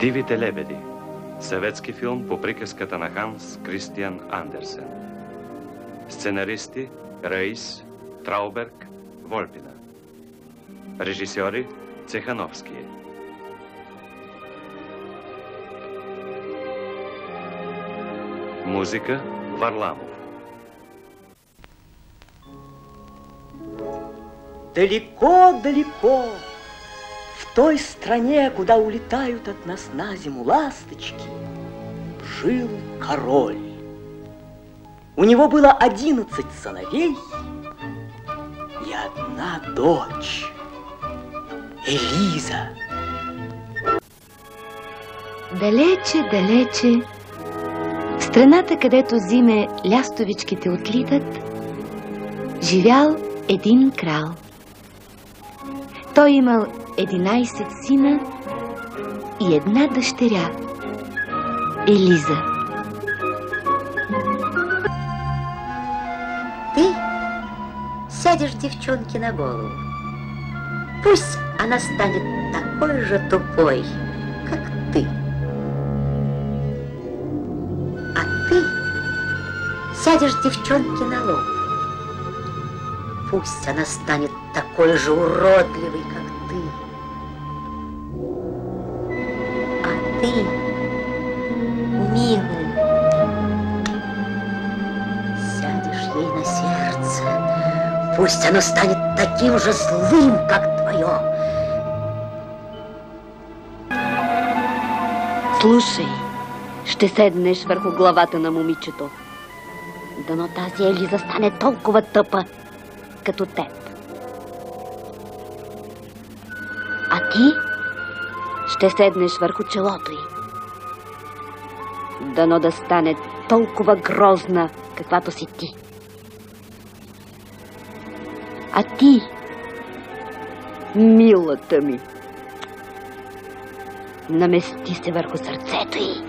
Дивите лебеди. Съветски филм по приказката на Ханс Кристиан Андерсен. Сценаристи Рейс, Трауберг, Вольпина. Режисьори Цехановски. Музика Варламов. Далеко-далеко, в той стране, куда улетают от нас на зиму ласточки, жил король. У него было 11 сыновей и одна дочь, Елиза. Далече, далече, в страната, където зиме лястовичките отлитат, живял един крал. Той имал 11 сина и една дъщеря, Елиза. Ты сядешь девчонке на голову. Пусть она станет такой же тупой, как ты. А ты сядешь девчонке на лоб. Пусть она станет такой же уродливой, как ты. А ты, милый, сядешь ей на сердце. Пусть оно станет таким же злым, как твое. Слушай, ще седнеш върху главата на момичето. Дано тази Елиза стане толкова тъпа, като теб. А ти ще седнеш върху челото й. Дано да стане толкова грозна, каквато си ти. А ти, милата ми, намести се върху сърцето й.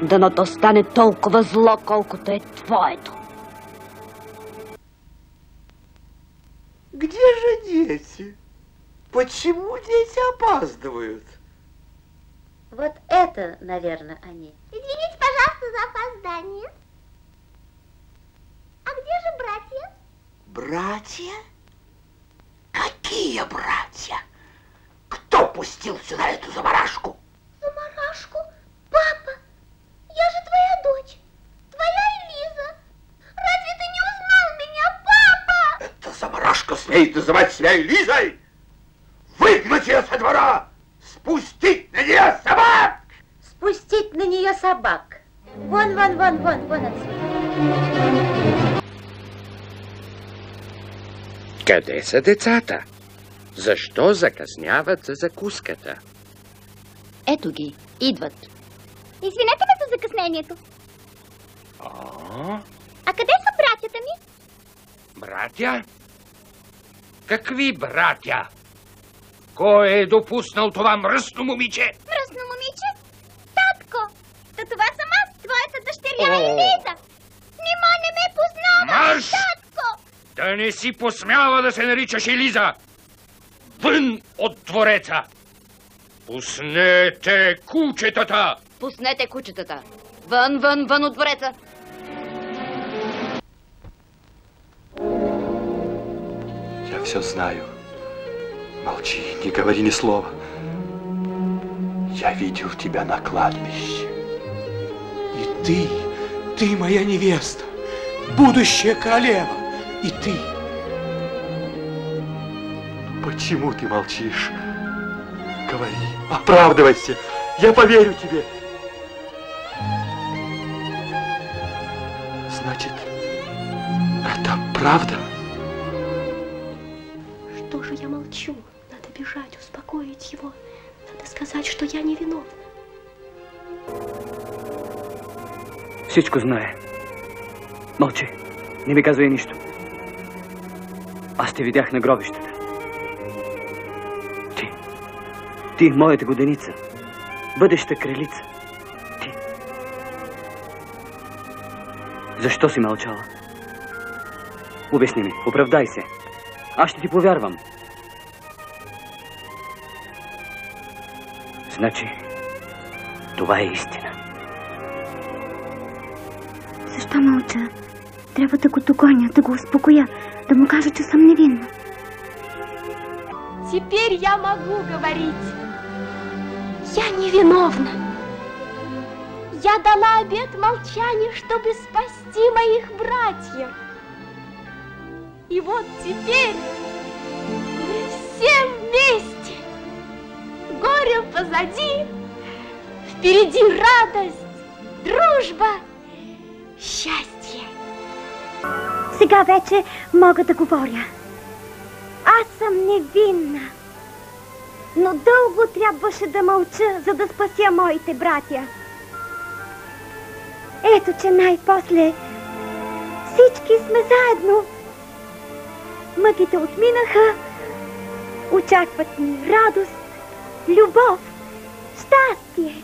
Дано то стане толкова зло, колкото е твоето. Где же дети? Почему дети опаздывают? Вот это, наверное, они. Извините, пожалуйста, за опоздание. А где же братья? Братья? Какие братья? Кто пустил сюда эту заморашку? Заморашку? Папа, я же твоя дочь. Твоя Элиза. Разве ты не узнал меня, папа? Эта заморашка смеет называть себя Элизой? Выгнать ее со двора! Спустить на нее собак! Спустить на нее собак. Вон, вон, вон, вон, вон отсюда. Къде са децата? Защо закъсняват за закуската? Ето ги, идват. Извинете ме за закъснението. А къде са братята ми? Братя? Какви братя? Кой е допуснал това мръсно момиче? Мръсно момиче? Татко! Та това съм аз, твоята дъщеря Елиза. Нима не ме познава, Марш! татко! Да не си посмява да се наричаш Елиза! Вън от двореца! Пуснете кучетата! Пуснете кучетата! Вън, вън, вън от двореца! Я все знаю. Молчи, не говори ни слова. Я видел тебя на кладбище. И ты моя невеста, будущая королева. И ты. Почему ты молчишь? Говори, оправдывайся. Я поверю тебе. Значит, это правда? Что же я молчу? Надо бежать, успокоить его. Надо сказать, что я не виновна. Всичко знае. Мълчи. Не ми казвай нищо. Аз те видях на гробищата. Ти, моята годеница. Бъдеща кралица. Ти. Защо си мълчала? Обясни ми, оправдай се. Аз ще ти повярвам. Това е истина. Защо мълча? Трябва да го догоня, да го успокоя, да му кажа, че съм невинна. Теперь я могу говорить. Я невиновна. Я дала обет молчания, чтобы спасти моих братьев. И вот теперь мы все вместе. Горе позади, впереди радость, дружба, щастие. Сега вече мога да говоря. Аз съм невинна. Но дълго трябваше да мълча, за да спася моите братя. Ето, че най-после всички сме заедно. Мъките отминаха, очакват ни радост, любов, щастие.